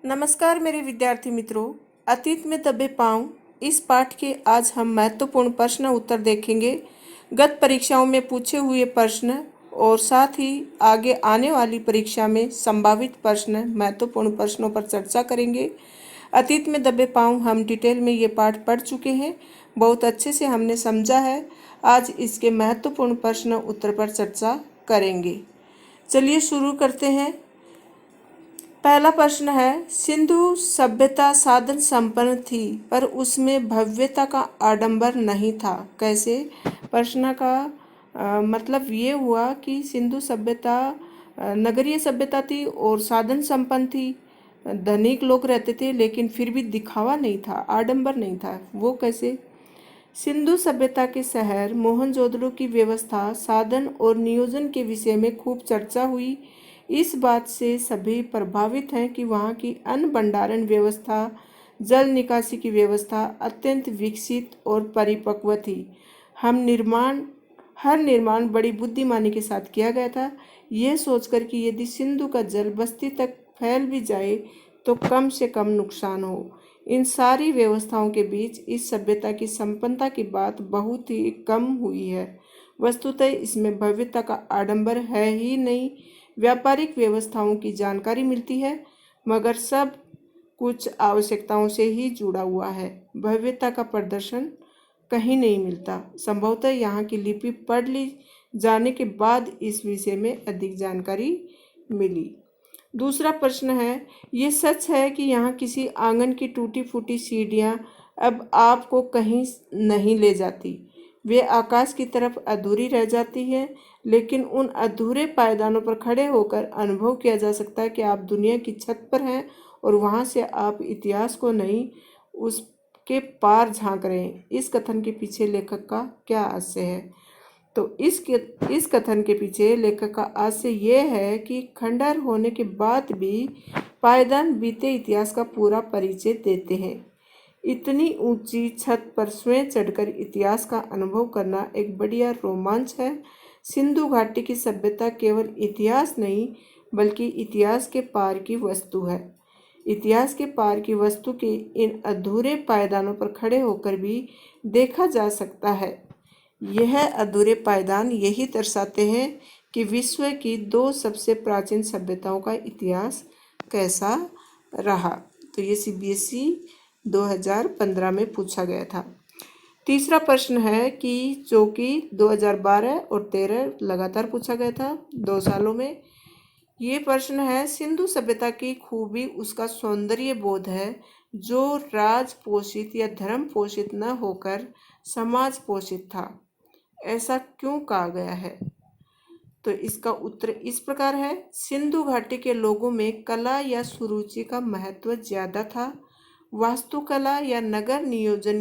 नमस्कार मेरे विद्यार्थी मित्रों। अतीत में दबे पांव इस पाठ के आज हम महत्वपूर्ण प्रश्न उत्तर देखेंगे। गत परीक्षाओं में पूछे हुए प्रश्न और साथ ही आगे आने वाली परीक्षा में संभावित प्रश्न, महत्वपूर्ण प्रश्नों पर चर्चा करेंगे। अतीत में दबे पांव हम डिटेल में ये पाठ पढ़ चुके हैं, बहुत अच्छे से हमने समझा है। आज इसके महत्वपूर्ण प्रश्न उत्तर पर चर्चा करेंगे। चलिए शुरू करते हैं। पहला प्रश्न है, सिंधु सभ्यता साधन संपन्न थी पर उसमें भव्यता का आडंबर नहीं था। कैसे? प्रश्न का मतलब ये हुआ कि सिंधु सभ्यता नगरीय सभ्यता थी और साधन संपन्न थी, धनिक लोग रहते थे, लेकिन फिर भी दिखावा नहीं था, आडंबर नहीं था। वो कैसे? सिंधु सभ्यता के शहर मोहनजोदड़ो की व्यवस्था, साधन और नियोजन के विषय में खूब चर्चा हुई। इस बात से सभी प्रभावित हैं कि वहाँ की अन्न भंडारण व्यवस्था, जल निकासी की व्यवस्था अत्यंत विकसित और परिपक्व थी। हर निर्माण बड़ी बुद्धिमानी के साथ किया गया था, यह सोचकर कि यदि सिंधु का जल बस्ती तक फैल भी जाए तो कम से कम नुकसान हो। इन सारी व्यवस्थाओं के बीच इस सभ्यता की संपन्नता की बात बहुत ही कम हुई है। वस्तुतः इसमें भव्यता का आडंबर है ही नहीं। व्यापारिक व्यवस्थाओं की जानकारी मिलती है, मगर सब कुछ आवश्यकताओं से ही जुड़ा हुआ है। भव्यता का प्रदर्शन कहीं नहीं मिलता। संभवतः यहाँ की लिपि पढ़ ली जाने के बाद इस विषय में अधिक जानकारी मिली। दूसरा प्रश्न है, ये सच है कि यहाँ किसी आंगन की टूटी फूटी सीढ़ियाँ अब आपको कहीं नहीं ले जाती। वे आकाश की तरफ अधूरी रह जाती है, लेकिन उन अधूरे पायदानों पर खड़े होकर अनुभव किया जा सकता है कि आप दुनिया की छत पर हैं और वहाँ से आप इतिहास को नहीं, उसके पार झांक रहे हैं। इस कथन के पीछे लेखक का क्या आशय है? तो इस कथन के पीछे लेखक का आशय यह है कि खंडहर होने के बाद भी पायदान बीते इतिहास का पूरा परिचय देते हैं। इतनी ऊंची छत पर स्वयं चढ़कर इतिहास का अनुभव करना एक बढ़िया रोमांच है। सिंधु घाटी की सभ्यता केवल इतिहास नहीं, बल्कि इतिहास के पार की वस्तु है। इतिहास के पार की वस्तु के इन अधूरे पायदानों पर खड़े होकर भी देखा जा सकता है। यह अधूरे पायदान यही दर्शाते हैं कि विश्व की दो सबसे प्राचीन सभ्यताओं का इतिहास कैसा रहा। तो ये CBSE 2015 में पूछा गया था। तीसरा प्रश्न है कि जो कि 2012 और 2013 लगातार पूछा गया था, 2 सालों में। ये प्रश्न है, सिंधु सभ्यता की खूबी उसका सौंदर्य बोध है, जो राज पोषित या धर्म पोषित न होकर समाज पोषित था। ऐसा क्यों कहा गया है? तो इसका उत्तर इस प्रकार है, सिंधु घाटी के लोगों में कला या सुरुचि का महत्व ज्यादा था। वास्तुकला या नगर नियोजन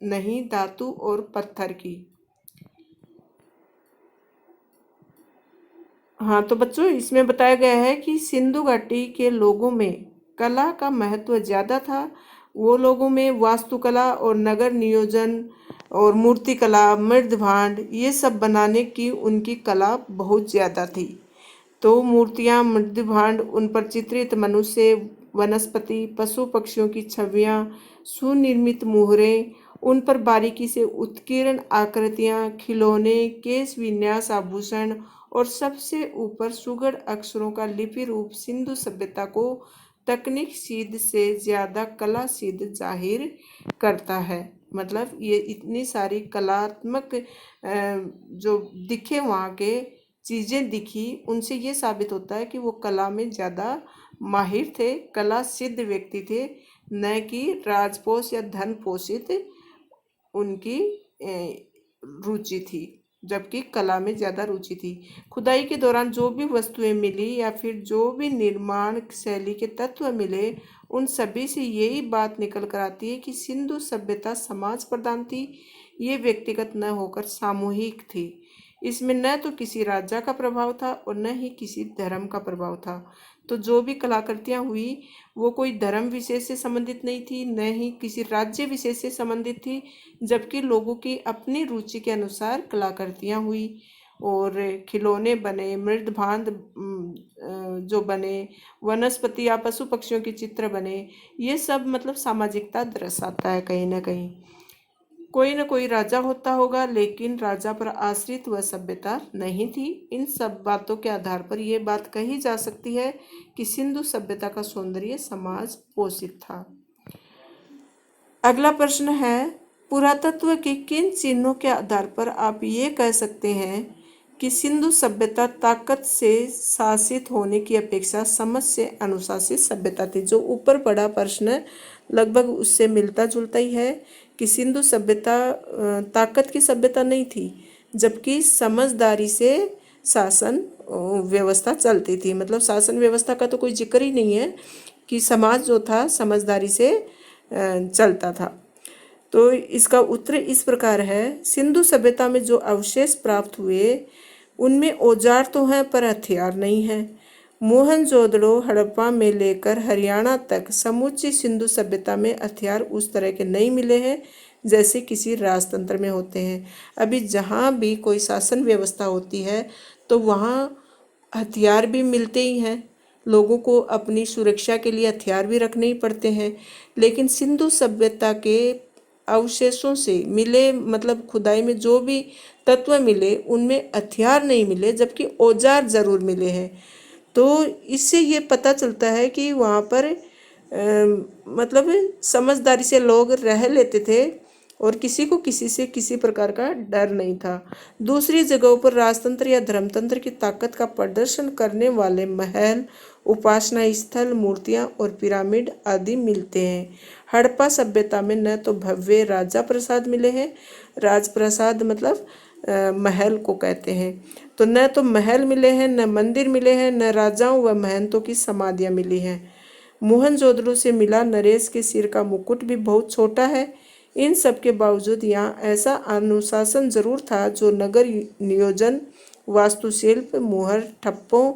नहीं, धातु और पत्थर की। हाँ, तो बच्चों इसमें बताया गया है कि सिंधु घाटी के लोगों में कला का महत्व ज्यादा था। वो लोगों में वास्तुकला और नगर नियोजन और मूर्तिकला, मृदभांड, ये सब बनाने की उनकी कला बहुत ज़्यादा थी। तो मूर्तियाँ, मृदभांड, उन पर चित्रित मनुष्य, वनस्पति, पशु पक्षियों की छवियाँ, सुनिर्मित मुहरें, उन पर बारीकी से उत्कीर्ण आकृतियाँ, खिलौने, केश विन्यास, आभूषण और सबसे ऊपर सुगढ़ अक्षरों का लिपि रूप सिंधु सभ्यता को तकनीक सिद्ध से ज़्यादा कला सिद्ध जाहिर करता है। मतलब ये इतनी सारी कलात्मक जो दिखे, वहाँ के चीज़ें दिखी, उनसे ये साबित होता है कि वो कला में ज़्यादा माहिर थे, कला सिद्ध व्यक्ति थे, न कि राजपोष या धन पोषित उनकी रुचि थी, जबकि कला में ज़्यादा रुचि थी। खुदाई के दौरान जो भी वस्तुएं मिली या फिर जो भी निर्माण शैली के तत्व मिले, उन सभी से यही बात निकल कर आती है कि सिंधु सभ्यता समाज प्रधान थी। ये व्यक्तिगत न होकर सामूहिक थी। इसमें न तो किसी राजा का प्रभाव था और न ही किसी धर्म का प्रभाव था। तो जो भी कलाकृतियाँ हुई वो कोई धर्म विशेष से संबंधित नहीं थी, न ही किसी राज्य विशेष से संबंधित थी, जबकि लोगों की अपनी रुचि के अनुसार कलाकृतियाँ हुई। और खिलौने बने, मृदभांड जो बने, वनस्पति या पशु पक्षियों के चित्र बने, ये सब मतलब सामाजिकता दर्शाता है कहीं ना कहीं। कोई न कोई राजा होता होगा, लेकिन राजा पर आश्रित वह सभ्यता नहीं थी। इन सब बातों के आधार पर यह बात कही जा सकती है कि सिंधु सभ्यता का सौंदर्य समाज पोषित था। अगला प्रश्न है, पुरातत्व के किन चिन्हों के आधार पर आप ये कह सकते हैं कि सिंधु सभ्यता ताकत से शासित होने की अपेक्षा समझ से अनुशासित सभ्यता थी। जो ऊपर पड़ा प्रश्न लगभग उससे मिलता जुलता ही है कि सिंधु सभ्यता ताकत की सभ्यता नहीं थी, जबकि समझदारी से शासन व्यवस्था चलती थी। मतलब शासन व्यवस्था का तो कोई जिक्र ही नहीं है कि समाज जो था समझदारी से चलता था। तो इसका उत्तर इस प्रकार है, सिंधु सभ्यता में जो अवशेष प्राप्त हुए उनमें औजार तो हैं पर हथियार नहीं है। मोहनजोदड़ो हड़प्पा में लेकर हरियाणा तक समूची सिंधु सभ्यता में हथियार उस तरह के नहीं मिले हैं जैसे किसी राजतंत्र में होते हैं। अभी जहाँ भी कोई शासन व्यवस्था होती है तो वहाँ हथियार भी मिलते ही हैं, लोगों को अपनी सुरक्षा के लिए हथियार भी रखने ही पड़ते हैं। लेकिन सिंधु सभ्यता के अवशेषों से मिले, मतलब खुदाई में जो भी तत्व मिले उनमें हथियार नहीं मिले, जबकि औजार जरूर मिले हैं। तो इससे ये पता चलता है कि वहाँ पर मतलब समझदारी से लोग रह लेते थे और किसी को किसी से किसी प्रकार का डर नहीं था। दूसरी जगहों पर राजतंत्र या धर्मतंत्र की ताकत का प्रदर्शन करने वाले महल, उपासना स्थल, मूर्तियां और पिरामिड आदि मिलते हैं। हड़प्पा सभ्यता में न तो भव्य राजा प्रसाद मिले हैं, राजप्रसाद मतलब महल को कहते हैं, तो न तो महल मिले हैं, न मंदिर मिले हैं, न राजाओं व महंतों की समाधियां मिली हैं। मोहनजोदड़ो से मिला नरेश के सिर का मुकुट भी बहुत छोटा है। इन सब के बावजूद यहाँ ऐसा अनुशासन जरूर था जो नगर नियोजन, वास्तुशिल्प, मुहर, ठप्पों,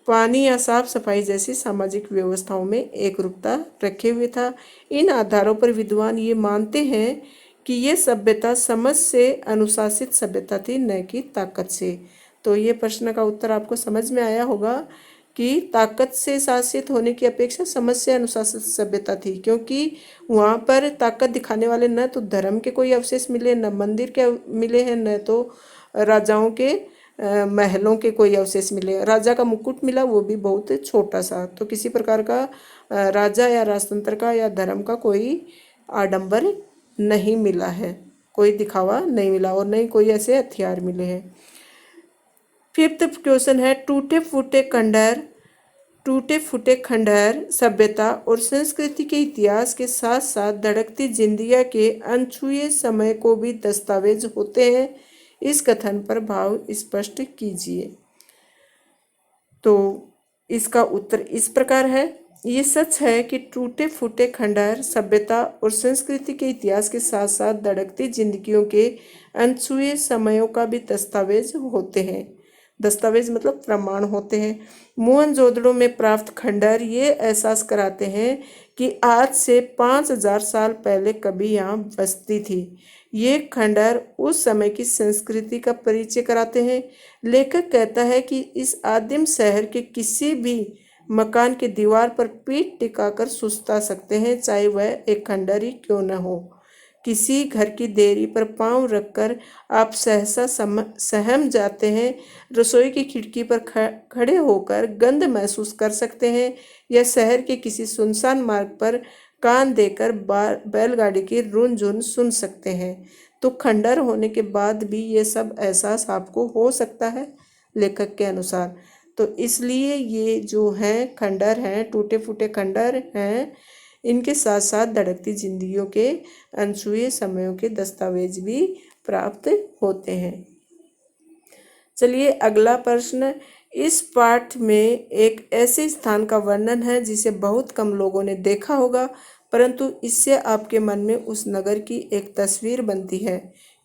पानी या साफ सफाई जैसी सामाजिक व्यवस्थाओं में एकरूपता रखे हुए था। इन आधारों पर विद्वान ये मानते हैं कि ये सभ्यता समझ से अनुशासित सभ्यता थी, न कि ताकत से। तो ये प्रश्न का उत्तर आपको समझ में आया होगा कि ताकत से शासित होने की अपेक्षा समझ से अनुशासित सभ्यता थी, क्योंकि वहाँ पर ताकत दिखाने वाले न तो धर्म के कोई अवशेष मिले, न मंदिर के मिले हैं, न तो राजाओं के महलों के कोई अवशेष मिले। राजा का मुकुट मिला, वो भी बहुत छोटा सा। तो किसी प्रकार का राजा या राजतंत्र का या धर्म का कोई आडंबर नहीं मिला है, कोई दिखावा नहीं मिला और नहीं कोई ऐसे हथियार मिले हैं। फिफ्थ क्वेश्चन है, टूटे फूटे खंडहर सभ्यता और संस्कृति के इतिहास के साथ साथ धड़कती जिंदगियां के अनछुए समय को भी दस्तावेज होते हैं। इस कथन पर भाव स्पष्ट कीजिए। तो इसका उत्तर इस प्रकार है, ये सच है कि टूटे फूटे खंडहर सभ्यता और संस्कृति के इतिहास के साथ साथ धड़कती जिंदगियों के अनछुए समयों का भी दस्तावेज होते हैं। दस्तावेज मतलब प्रमाण होते हैं। मोहनजोदड़ो में प्राप्त खंडहर ये एहसास कराते हैं कि आज से 5000 साल पहले कभी यहाँ बस्ती थी। ये खंडहर उस समय की संस्कृति का परिचय कराते हैं। लेखक कहता है कि इस आदिम शहर के किसी भी मकान की दीवार पर पीठ टिकाकर सुस्ता सकते हैं, चाहे वह एक खंडहर ही क्यों न हो। किसी घर की देरी पर पांव रखकर आप सहसा सहम जाते हैं। रसोई की खिड़की पर खड़े होकर गंध महसूस कर सकते हैं, या शहर के किसी सुनसान मार्ग पर कान देकर बैलगाड़ी की रुन झुन सुन सकते हैं। तो खंडहर होने के बाद भी ये सब एहसास आपको हो सकता है लेखक के अनुसार। तो इसलिए ये जो हैं खंडहर हैं, टूटे फूटे खंडहर हैं, इनके साथ साथ धड़कती जिंदगियों के अनछुए समयों के दस्तावेज भी प्राप्त होते हैं। चलिए अगला प्रश्न, इस पाठ में एक ऐसे स्थान का वर्णन है जिसे बहुत कम लोगों ने देखा होगा, परंतु इससे आपके मन में उस नगर की एक तस्वीर बनती है।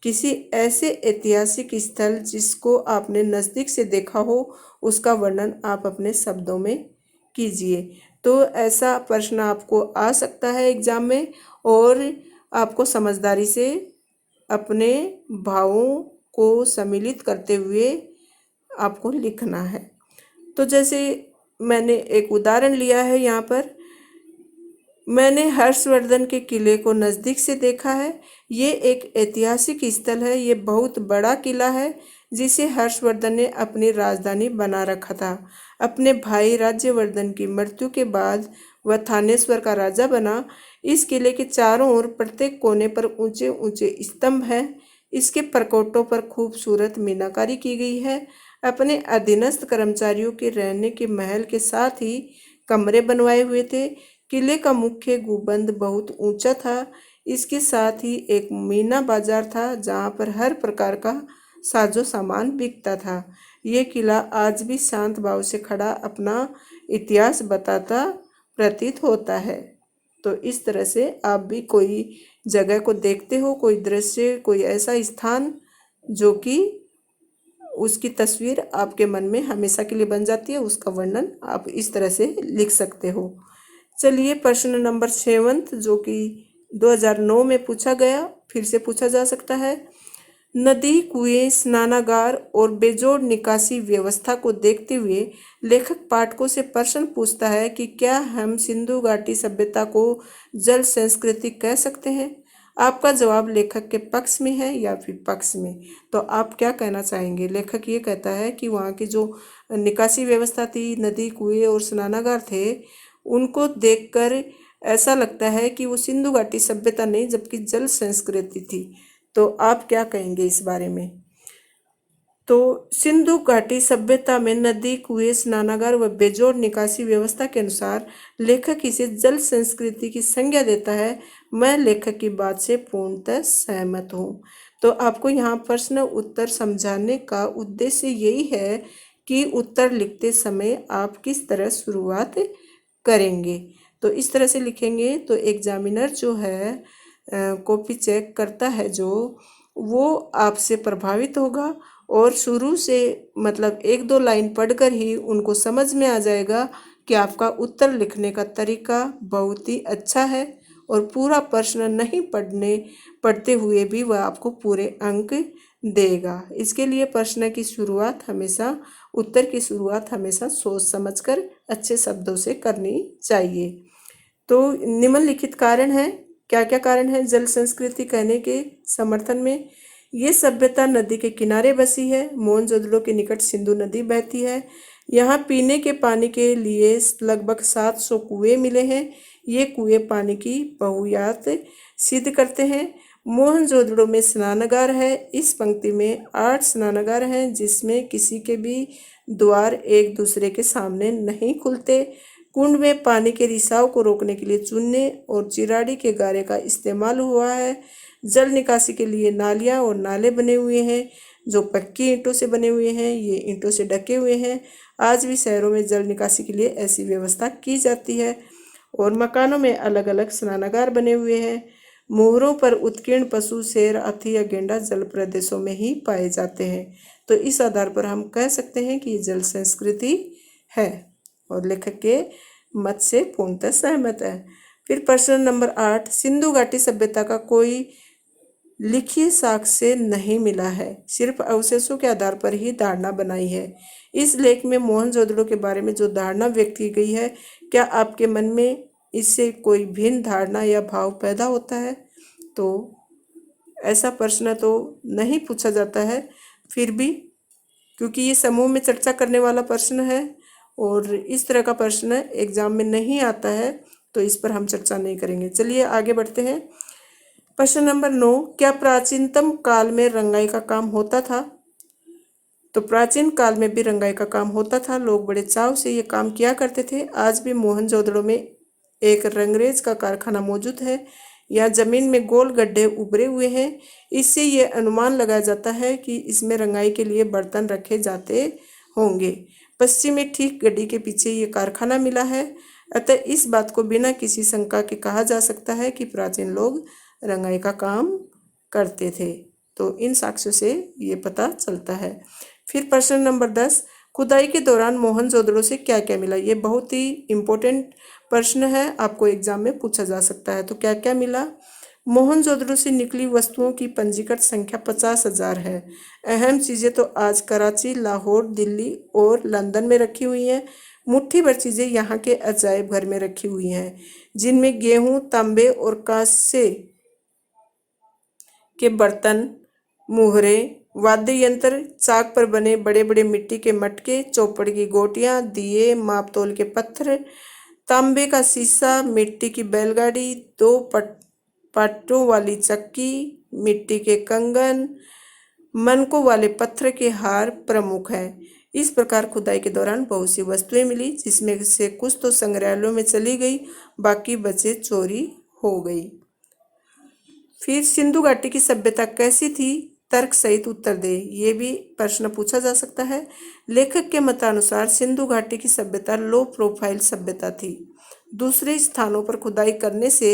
किसी ऐसे ऐतिहासिक स्थल जिसको आपने नज़दीक से देखा हो, उसका वर्णन आप अपने शब्दों में कीजिए। तो ऐसा प्रश्न आपको आ सकता है एग्जाम में, और आपको समझदारी से अपने भावों को सम्मिलित करते हुए आपको लिखना है। तो जैसे मैंने एक उदाहरण लिया है यहाँ पर, मैंने हर्षवर्धन के किले को नज़दीक से देखा है। ये एक ऐतिहासिक स्थल है। ये बहुत बड़ा किला है जिसे हर्षवर्धन ने अपनी राजधानी बना रखा था। अपने भाई राज्यवर्धन की मृत्यु के बाद वह थानेश्वर का राजा बना। इस किले के चारों ओर प्रत्येक कोने पर ऊंचे ऊंचे स्तंभ हैं। इसके परकोटों पर खूबसूरत मीनाकारी की गई है। अपने अधीनस्थ कर्मचारियों के रहने के महल के साथ ही कमरे बनवाए हुए थे। किले का मुख्य गुंबद बहुत ऊंचा था। इसके साथ ही एक मीना बाजार था जहाँ पर हर प्रकार का साजो सामान बिकता था। ये किला आज भी शांत भाव से खड़ा अपना इतिहास बताता प्रतीत होता है। तो इस तरह से आप भी कोई जगह को देखते हो, कोई दृश्य, कोई ऐसा स्थान जो कि उसकी तस्वीर आपके मन में हमेशा के लिए बन जाती है, उसका वर्णन आप इस तरह से लिख सकते हो। चलिए प्रश्न नंबर 7 जो कि 2009 में पूछा गया, फिर से पूछा जा सकता है। नदी, कुएं, स्नानागार और बेजोड़ निकासी व्यवस्था को देखते हुए लेखक पाठकों से प्रश्न पूछता है कि क्या हम सिंधु घाटी सभ्यता को जल संस्कृति कह सकते हैं। आपका जवाब लेखक के पक्ष में है या फिर पक्ष में, तो आप क्या कहना चाहेंगे। लेखक ये कहता है कि वहाँ की जो निकासी व्यवस्था थी, नदी, कुएं और स्नानागार थे, उनको देखकर ऐसा लगता है कि वो सिंधु घाटी सभ्यता नहीं जबकि जल संस्कृति थी। तो आप क्या कहेंगे इस बारे में। तो सिंधु घाटी सभ्यता में नदी, कुएं, स्नानागार व बेजोड़ निकासी व्यवस्था के अनुसार लेखक इसे जल संस्कृति की संज्ञा देता है। मैं लेखक की बात से पूर्णतः सहमत हूँ। तो आपको यहाँ प्रश्न उत्तर समझाने का उद्देश्य यही है कि उत्तर लिखते समय आप किस तरह शुरुआत करेंगे। तो इस तरह से लिखेंगे तो एग्जामिनर जो है कॉपी चेक करता है जो, वो आपसे प्रभावित होगा और शुरू से मतलब 1-2 लाइन पढ़कर ही उनको समझ में आ जाएगा कि आपका उत्तर लिखने का तरीका बहुत ही अच्छा है और पूरा प्रश्न नहीं पढ़ते हुए भी वह आपको पूरे अंक देगा। इसके लिए प्रश्न की शुरुआत हमेशा, उत्तर की शुरुआत हमेशा सोच समझकर अच्छे शब्दों से करनी चाहिए। तो निम्नलिखित कारण है, क्या क्या कारण है जल संस्कृति कहने के समर्थन में। ये सभ्यता नदी के किनारे बसी है। मोहनजोदड़ो के निकट सिंधु नदी बहती है। यहाँ पीने के पानी के लिए लगभग 700 कुएं मिले हैं। ये कुएं पानी की बहुयात सिद्ध करते हैं। मोहनजोदड़ो में स्नानागार है। इस पंक्ति में 8 स्नानागार हैं जिसमें किसी के भी द्वार एक दूसरे के सामने नहीं खुलते। कुंड में पानी के रिसाव को रोकने के लिए चूने और चिराड़ी के गारे का इस्तेमाल हुआ है। जल निकासी के लिए नालियाँ और नाले बने हुए हैं जो पक्की ईंटों से बने हुए हैं। ये ईंटों से ढके हुए हैं। आज भी शहरों में जल निकासी के लिए ऐसी व्यवस्था की जाती है और मकानों में अलग अलग स्नानागार बने हुए हैं। मोहरों पर उत्कीर्ण पशु शेर, हाथी या गेंडा जल प्रदेशों में ही पाए जाते हैं। तो इस आधार पर हम कह सकते हैं कि ये जल संस्कृति है और लेखक के मत से पूर्णतः सहमत है। फिर प्रश्न नंबर 8, सिंधु घाटी सभ्यता का कोई लिखित साक्ष्य नहीं मिला है, सिर्फ अवशेषों के आधार पर ही धारणा बनाई है। इस लेख में मोहनजोदड़ो के बारे में जो धारणा व्यक्त की गई है, क्या आपके मन में इससे कोई भिन्न धारणा या भाव पैदा होता है। तो ऐसा प्रश्न तो नहीं पूछा जाता है, फिर भी क्योंकि ये समूह में चर्चा करने वाला प्रश्न है और इस तरह का प्रश्न एग्जाम में नहीं आता है, तो इस पर हम चर्चा नहीं करेंगे। चलिए आगे बढ़ते हैं। प्रश्न नंबर 9, क्या प्राचीनतम काल में रंगाई का काम होता था। तो प्राचीन काल में भी रंगाई का काम होता था। लोग बड़े चाव से ये काम किया करते थे। आज भी मोहनजोदड़ो में एक रंगरेज का कारखाना मौजूद है। यहाँ जमीन में गोल गड्ढे उभरे हुए हैं। इससे ये अनुमान लगाया जाता है कि इसमें रंगाई के लिए बर्तन रखे जाते होंगे। पश्चिम में ठीक गड्ढे के पीछे ये कारखाना मिला है। अतः इस बात को बिना किसी शंका के कहा जा सकता है कि प्राचीन लोग रंगाई का काम करते थे। तो इन साक्ष्यों से ये पता चलता है। फिर प्रश्न नंबर 10, खुदाई के दौरान मोहनजोदड़ो से क्या क्या मिला। ये बहुत ही इम्पोर्टेंट प्रश्न है, आपको एग्जाम में पूछा जा सकता है। तो क्या क्या मिला। मोहनजोदड़ो से निकली वस्तुओं की पंजीकृत संख्या 50,000 है। अहम चीजें तो आज कराची, लाहौर, दिल्ली और लंदन में रखी हुई हैं। मुट्ठी भर चीजें यहाँ के अजायब घर में रखी हुई हैं, जिनमें गेहूं, तांबे और कांसे के बर्तन, मुहरे, वाद्य यंत्र, चाक पर बने बड़े बड़े मिट्टी के मटके, चौपड़ की गोटियां, दिए, मापतोल के पत्थर, तांबे का शीशा, मिट्टी की बैलगाड़ी, दो पाटों वाली चक्की, मिट्टी के कंगन, मनकों वाले पत्थर के हार प्रमुख हैं। इस प्रकार खुदाई के दौरान बहुत सी वस्तुएं मिली, जिसमें से कुछ तो संग्रहालयों में चली गई, बाकी बचे चोरी हो गई। फिर सिंधु घाटी की सभ्यता कैसी थी, तर्क सहित उत्तर दे। ये भी प्रश्न पूछा जा सकता है। लेखक के मतानुसार सिंधु घाटी की सभ्यता लो प्रोफाइल सभ्यता थी। दूसरे स्थानों पर खुदाई करने से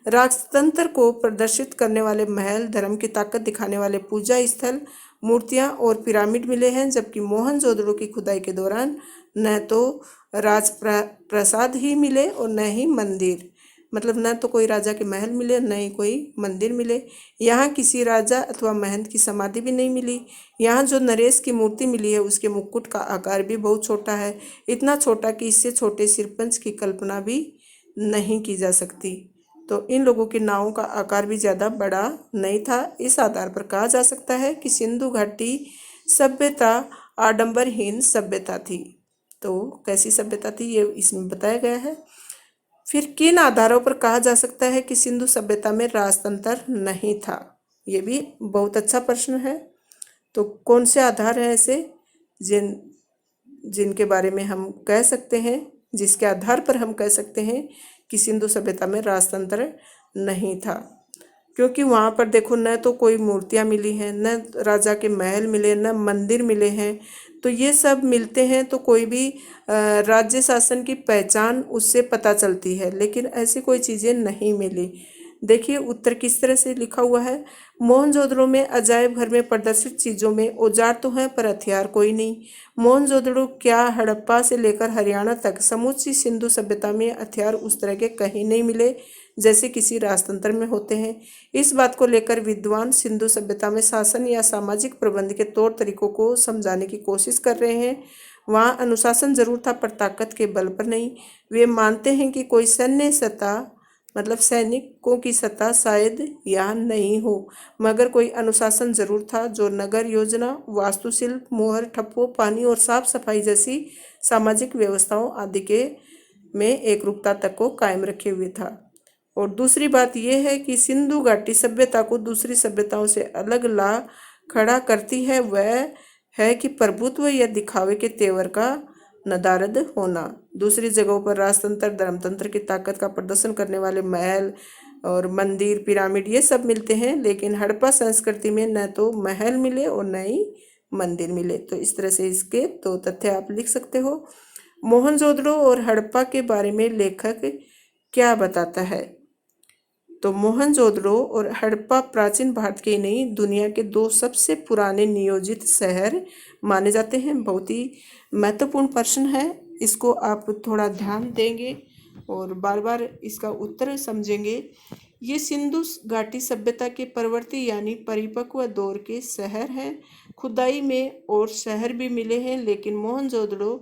राजतंत्र को प्रदर्शित करने वाले महल, धर्म की ताकत दिखाने वाले पूजा स्थल, मूर्तियां और पिरामिड मिले हैं, जबकि मोहनजोदड़ो की खुदाई के दौरान न तो राजप्रासाद ही मिले और न ही मंदिर, मतलब न तो कोई राजा के महल मिले, न ही कोई मंदिर मिले। यहाँ किसी राजा अथवा महंत की समाधि भी नहीं मिली। यहाँ जो नरेश की मूर्ति मिली है, उसके मुकुट का आकार भी बहुत छोटा है, इतना छोटा कि इससे छोटे सिरपंच की कल्पना भी नहीं की जा सकती। तो इन लोगों की नावों का आकार भी ज़्यादा बड़ा नहीं था। इस आधार पर कहा जा सकता है कि सिंधु घाटी सभ्यता आडंबरहीन सभ्यता थी। तो कैसी सभ्यता थी, ये इसमें बताया गया है। फिर किन आधारों पर कहा जा सकता है कि सिंधु सभ्यता में राजतंत्र नहीं था, ये भी बहुत अच्छा प्रश्न है। तो कौन से आधार हैं ऐसे जिनके बारे में हम कह सकते हैं, जिसके आधार पर हम कह सकते हैं कि सिंधु सभ्यता में राजतंत्र नहीं था? क्योंकि वहाँ पर देखो, न तो कोई मूर्तियाँ मिली हैं, न राजा के महल मिले, न मंदिर मिले हैं। तो ये सब मिलते हैं तो कोई भी राज्य शासन की पहचान उससे पता चलती है, लेकिन ऐसी कोई चीज़ें नहीं मिली। देखिए उत्तर किस तरह से लिखा हुआ है। मोहनजोदड़ो में अजायब घर में प्रदर्शित चीज़ों में औजार तो हैं पर हथियार कोई नहीं। मोहनजोदड़ो क्या, हड़प्पा से लेकर हरियाणा तक समूची सिंधु सभ्यता में हथियार उस तरह के कहीं नहीं मिले जैसे किसी राजतंत्र में होते हैं। इस बात को लेकर विद्वान सिंधु सभ्यता में शासन या सामाजिक प्रबंध के तौर तरीकों को समझाने की कोशिश कर रहे हैं। वहाँ अनुशासन जरूर था पर ताकत के बल पर नहीं। वे मानते हैं कि कोई सैन्य सत्ता, मतलब सैनिकों की सत्ता शायद यहाँ नहीं हो, मगर कोई अनुशासन जरूर था जो नगर योजना, वास्तुशिल्प, मोहर, ठप्पों, पानी और साफ सफाई जैसी सामाजिक व्यवस्थाओं आदि के में एकरूपता तक को कायम रखे हुए था। और दूसरी बात यह है कि सिंधु घाटी सभ्यता को दूसरी सभ्यताओं से अलग ला खड़ा करती है वह है कि प्रभुत्व या दिखावे के तेवर का नदारद होना। दूसरी जगहों पर राजतंत्र, धर्मतंत्र की ताकत का प्रदर्शन करने वाले महल और मंदिर, पिरामिड ये सब मिलते हैं, लेकिन हड़प्पा संस्कृति में न तो महल मिले और न ही मंदिर मिले। तो इस तरह से इसके दो तथ्य आप लिख सकते हो। मोहनजोदड़ो और हड़प्पा के बारे में लेखक क्या बताता है? तो मोहनजोदड़ो और हड़प्पा प्राचीन भारत के ही नहीं, दुनिया के दो सबसे पुराने नियोजित शहर माने जाते हैं। बहुत ही महत्वपूर्ण प्रश्न है, इसको आप थोड़ा ध्यान देंगे और बार बार इसका उत्तर समझेंगे। ये सिंधु घाटी सभ्यता के प्रवर्ती यानी परिपक्व दौर के शहर हैं। खुदाई में और शहर भी मिले हैं, लेकिन मोहनजोदड़ो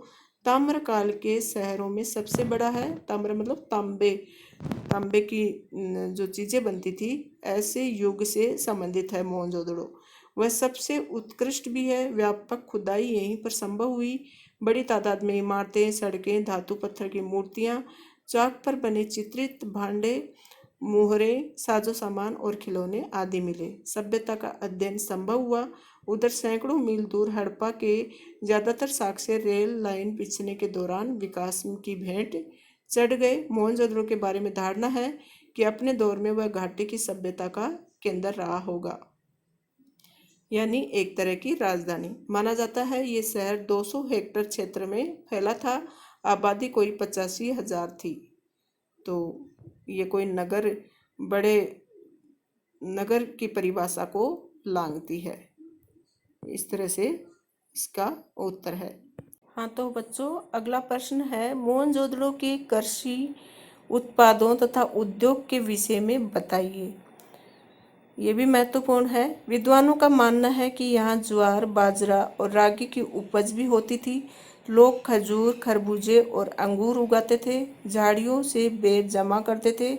ताम्र काल के शहरों में सबसे बड़ा है। ताम्र मतलब तांबे की जो चीज़ें बनती थी, ऐसे युग से संबंधित है मोहनजोदड़ो। वह सबसे उत्कृष्ट भी है। व्यापक खुदाई यहीं पर संभव हुई। बड़ी तादाद में इमारतें, सड़कें, धातु पत्थर की मूर्तियाँ, चाक पर बने चित्रित भांडे, मुहरे, साजो सामान और खिलौने आदि मिले। सभ्यता का अध्ययन संभव हुआ। उधर सैकड़ों मील दूर हड़प्पा के ज़्यादातर साक्ष्य रेल लाइन बिछने के दौरान विकास की भेंट चढ़ गए। मोहनजोदड़ो के बारे में धारणा है कि अपने दौर में वह घाटी की सभ्यता का केंद्र रहा होगा, यानी एक तरह की राजधानी माना जाता है। ये शहर 200 हेक्टेयर क्षेत्र में फैला था। आबादी कोई 85,000 थी। तो ये कोई बड़े नगर की परिभाषा को लांघती है। इस तरह से इसका उत्तर है। हाँ तो बच्चों, अगला प्रश्न है, मोहनजोदड़ो के कृषि उत्पादों तथा उद्योग के विषय में बताइए। ये भी महत्वपूर्ण है। विद्वानों का मानना है कि यहाँ ज्वार, बाजरा और रागी की उपज भी होती थी। लोग खजूर, खरबूजे और अंगूर उगाते थे। झाड़ियों से बेर जमा करते थे।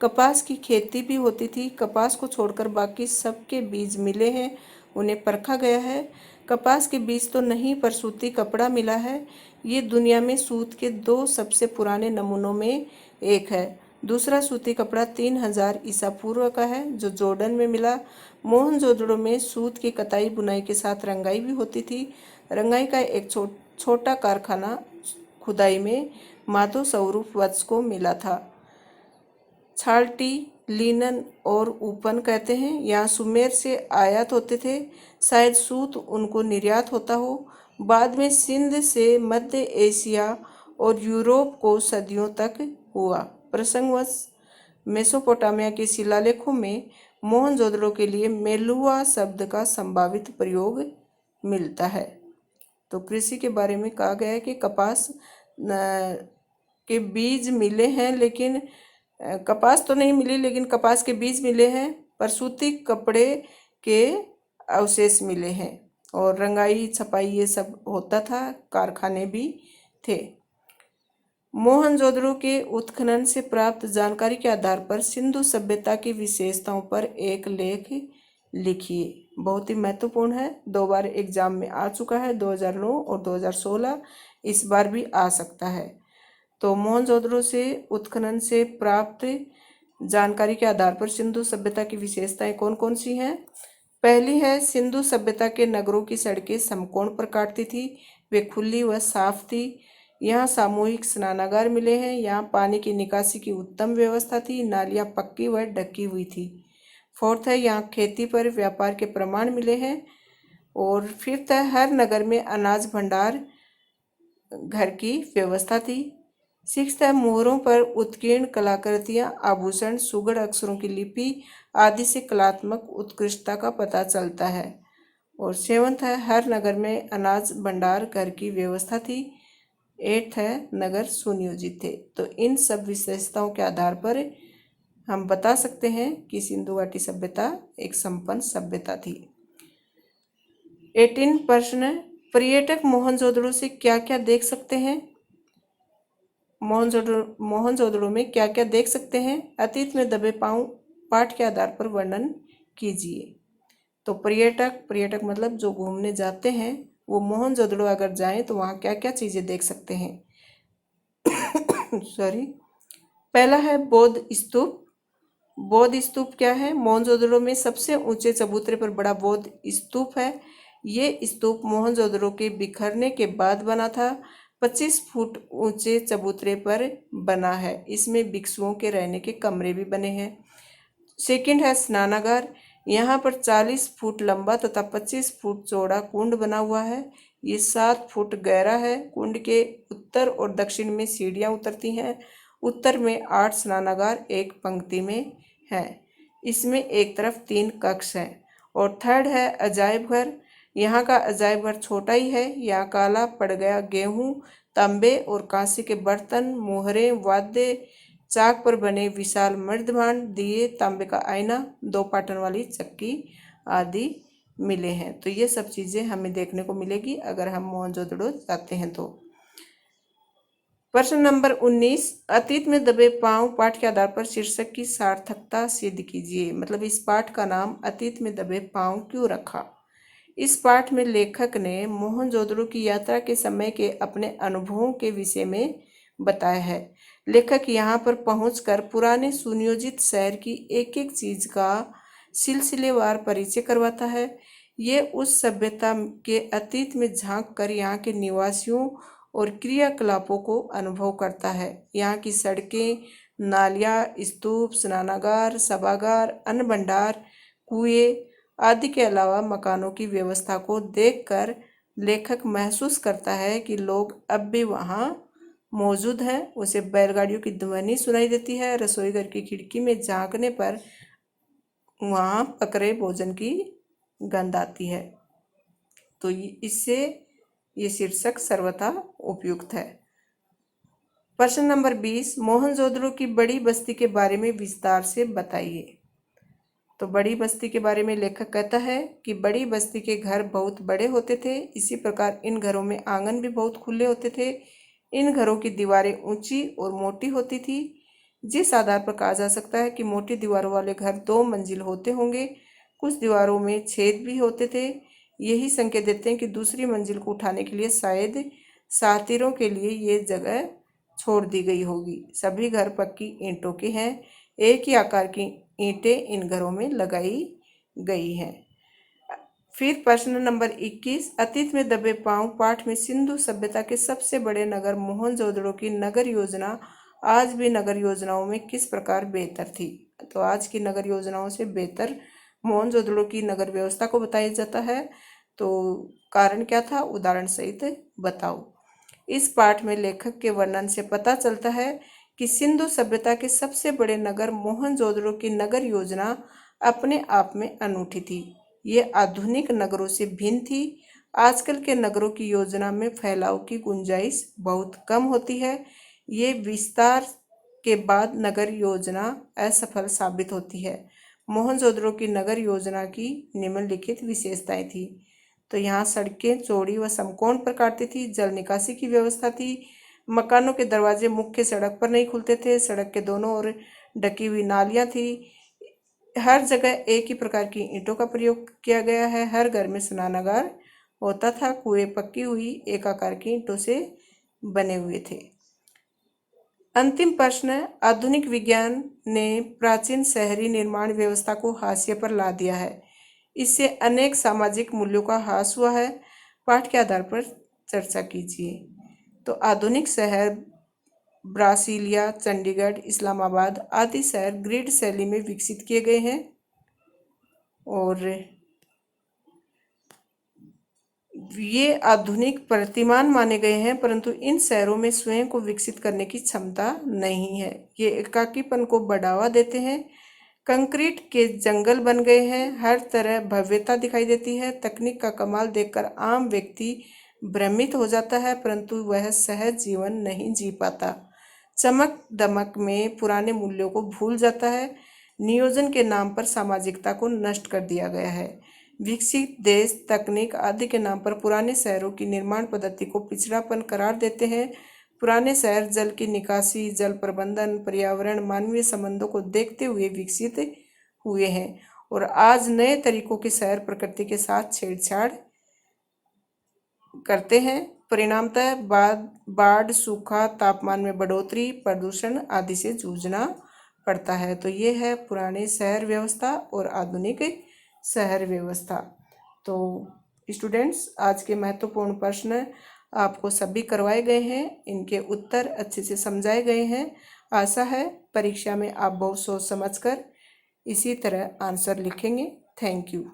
कपास की खेती भी होती थी। कपास को छोड़कर बाकी सबके बीज मिले हैं, उन्हें परखा गया है। कपास के बीज तो नहीं, पर सूती कपड़ा मिला है। ये दुनिया में सूत के 2 सबसे पुराने नमूनों में एक है। दूसरा सूती कपड़ा 3000 ईसा पूर्व का है, जो जॉर्डन में मिला। मोहनजोदड़ो में सूत की कताई बुनाई के साथ रंगाई भी होती थी। रंगाई का एक छोटा कारखाना खुदाई में माधव स्वरूप वत्स को मिला था। छाल्टी, लिनन और ऊपन कहते हैं। यहाँ सुमेर से आयात होते थे, शायद सूत उनको निर्यात होता हो। बाद में सिंध से मध्य एशिया और यूरोप को सदियों तक हुआ। प्रसंगवश मेसोपोटामिया के शिलालेखों में मोहनजोदड़ो के लिए मेलुआ शब्द का संभावित प्रयोग मिलता है। तो कृषि के बारे में कहा गया है कि कपास के बीज मिले हैं, लेकिन कपास तो नहीं मिली, लेकिन कपास के बीज मिले हैं, पर सूती कपड़े के अवशेष मिले हैं और रंगाई, छपाई ये सब होता था। कारखाने भी थे। मोहनजोदड़ो के उत्खनन से प्राप्त जानकारी के आधार पर सिंधु सभ्यता की विशेषताओं पर एक लेख लिखिए। बहुत ही महत्वपूर्ण है, 2 बार एग्जाम में आ चुका है, 2009 और 2016, इस बार भी आ सकता है। तो मोहनजोदड़ो से उत्खनन से प्राप्त जानकारी के आधार पर सिंधु सभ्यता की विशेषताएं कौन कौन सी हैं? पहली है, सिंधु सभ्यता के नगरों की सड़कें समकोण प्रकार की थी, वे खुली व साफ थी। यहाँ सामूहिक स्नानागार मिले हैं। यहाँ पानी की निकासी की उत्तम व्यवस्था थी, नालियाँ पक्की व ढकी हुई थी। फोर्थ है, यहाँ खेती पर व्यापार के प्रमाण मिले हैं। और फिफ्थ है, हर नगर में अनाज भंडार घर की व्यवस्था थी। सिक्स्थ है, मोहरों पर उत्कीर्ण कलाकृतियाँ, आभूषण, सुगढ़ अक्षरों की लिपि आदि से कलात्मक उत्कृष्टता का पता चलता है। और सेवंथ है, हर नगर में अनाज भंडार घर की व्यवस्था थी। एट्थ है, नगर सुनियोजित थे। तो इन सब विशेषताओं के आधार पर हम बता सकते हैं कि सिंधु घाटी सभ्यता एक संपन्न सभ्यता थी। 18 प्रश्न, पर्यटक मोहनजोदड़ो से क्या क्या देख सकते हैं? मोहनजोदड़ो में क्या क्या देख सकते हैं? अतीत में दबे पांव पाठ के आधार पर वर्णन कीजिए। तो पर्यटक मतलब जो घूमने जाते हैं, वो मोहनजोदड़ो अगर जाएं तो वहाँ क्या क्या चीज़ें देख सकते हैं? सॉरी। पहला है बौद्ध स्तूप। बौद्ध स्तूप क्या है? मोहनजोदड़ो में सबसे ऊंचे चबूतरे पर बड़ा बौद्ध स्तूप है। ये स्तूप मोहनजोदड़ो के बिखरने के बाद बना था। 25 फुट ऊंचे चबूतरे पर बना है। इसमें भिक्षुओं के रहने के कमरे भी बने हैं। सेकंड है स्नानागार। यहाँ पर 40 फुट लंबा तथा 25 फुट चौड़ा कुंड बना हुआ है। ये 7 फुट गहरा है। कुंड के उत्तर और दक्षिण में सीढ़ियाँ उतरती हैं। उत्तर में 8 स्नानागार एक पंक्ति में हैं। इसमें एक तरफ 3 कक्ष हैं। और थर्ड है अजायब घर। यहाँ का अजायब घर छोटा ही है। यहाँ काला पड़ गया गेहूँ, तांबे और कांसे के बर्तन, मोहरें, वाद्य, चाक पर बने विशाल मृदभांड, दिए, तांबे का आईना, 2 पाटन वाली चक्की आदि मिले हैं। तो ये सब चीज़ें हमें देखने को मिलेगी अगर हम मोहनजोदड़ो जाते हैं तो। प्रश्न नंबर 19, अतीत में दबे पांव पाठ के आधार पर शीर्षक की सार्थकता सिद्ध कीजिए। मतलब इस पाठ का नाम अतीत में दबे पांव क्यों रखा? इस पाठ में लेखक ने मोहनजोदड़ो की यात्रा के समय के अपने अनुभवों के विषय में बताया है। लेखक यहाँ पर पहुंचकर पुराने सुनियोजित शहर की एक एक चीज का सिलसिलेवार परिचय करवाता है। ये उस सभ्यता के अतीत में झांक कर यहाँ के निवासियों और क्रियाकलापों को अनुभव करता है। यहाँ की सड़कें, नालियाँ, स्तूप, स्नानागार, सभागार, अन्न भंडार, कुएं आदि के अलावा मकानों की व्यवस्था को देखकर लेखक महसूस करता है कि लोग अब भी वहाँ मौजूद हैं। उसे बैलगाड़ियों की ध्वनि सुनाई देती है। रसोई घर की खिड़की में झांकने पर वहाँ पकड़े भोजन की गंध आती है। तो इससे ये शीर्षक सर्वथा उपयुक्त है। प्रश्न नंबर 20, मोहनजोदड़ो की बड़ी बस्ती के बारे में विस्तार से बताइए। तो बड़ी बस्ती के बारे में लेखक कहता है कि बड़ी बस्ती के घर बहुत बड़े होते थे, इसी प्रकार इन घरों में आंगन भी बहुत खुले होते थे। इन घरों की दीवारें ऊंची और मोटी होती थी, जिस आधार पर कहा जा सकता है कि मोटी दीवारों वाले घर 2 मंजिल होते होंगे। कुछ दीवारों में छेद भी होते थे, यही संकेत देते हैं कि दूसरी मंजिल को उठाने के लिए शायद सातिरों के लिए ये जगह छोड़ दी गई होगी। सभी घर पक्की ईंटों के हैं, एक ही आकार की ईंटें इन घरों में लगाई गई हैं। फिर प्रश्न नंबर 21, अतीत में दबे पांव पाठ में सिंधु सभ्यता के सबसे बड़े नगर मोहनजोदड़ो की नगर योजना आज भी नगर योजनाओं में किस प्रकार बेहतर थी। तो आज की नगर योजनाओं से बेहतर मोहनजोदड़ो की नगर व्यवस्था को बताया जाता है। तो कारण क्या था, उदाहरण सहित बताओ। इस पाठ में लेखक के वर्णन से पता चलता है कि सिंधु सभ्यता के सबसे बड़े नगर मोहनजोदड़ो की नगर योजना अपने आप में अनूठी थी। ये आधुनिक नगरों से भिन्न थी। आजकल के नगरों की योजना में फैलाव की गुंजाइश बहुत कम होती है। ये विस्तार के बाद नगर योजना असफल साबित होती है। मोहनजोदड़ो की नगर योजना की निम्नलिखित विशेषताएं थी। तो यहाँ सड़कें चौड़ी व समकोण प्रकार की थी, जल निकासी की व्यवस्था थी, मकानों के दरवाजे मुख्य सड़क पर नहीं खुलते थे, सड़क के दोनों ओर ढकी हुई नालियाँ थी, हर जगह एक ही प्रकार की ईंटों का प्रयोग किया गया है, हर घर में स्नानागार होता था, कुएं पक्की हुई एक आकार की ईंटों से बने हुए थे। अंतिम प्रश्न, आधुनिक विज्ञान ने प्राचीन शहरी निर्माण व्यवस्था को हाशिए पर ला दिया है, इससे अनेक सामाजिक मूल्यों का ह्रास हुआ है। पाठ के आधार पर चर्चा कीजिए। तो आधुनिक शहर ब्रासीलिया, चंडीगढ़, इस्लामाबाद आदि शहर ग्रिड शैली में विकसित किए गए हैं और ये आधुनिक प्रतिमान माने गए हैं, परंतु इन शहरों में स्वयं को विकसित करने की क्षमता नहीं है। ये एकाकीपन को बढ़ावा देते हैं। कंक्रीट के जंगल बन गए हैं, हर तरह भव्यता दिखाई देती है। तकनीक का कमाल देखकर आम व्यक्ति भ्रमित हो जाता है, परंतु वह सहज जीवन नहीं जी पाता। चमक दमक में पुराने मूल्यों को भूल जाता है। नियोजन के नाम पर सामाजिकता को नष्ट कर दिया गया है। विकसित देश तकनीक आदि के नाम पर पुराने शहरों की निर्माण पद्धति को पिछड़ापन करार देते हैं। पुराने शहर जल की निकासी, जल प्रबंधन, पर्यावरण, मानवीय संबंधों को देखते हुए विकसित हुए हैं और आज नए तरीकों के शहर प्रकृति के साथ छेड़छाड़ करते हैं। परिणामतः बाढ़, सूखा, तापमान में बढ़ोतरी, प्रदूषण आदि से जूझना पड़ता है। तो ये है पुराने शहर व्यवस्था और आधुनिक शहर व्यवस्था। तो स्टूडेंट्स, आज के महत्वपूर्ण प्रश्न आपको सभी करवाए गए हैं, इनके उत्तर अच्छे से समझाए गए हैं। आशा है परीक्षा में आप बहुत सोच समझकर इसी तरह आंसर लिखेंगे। Thank you.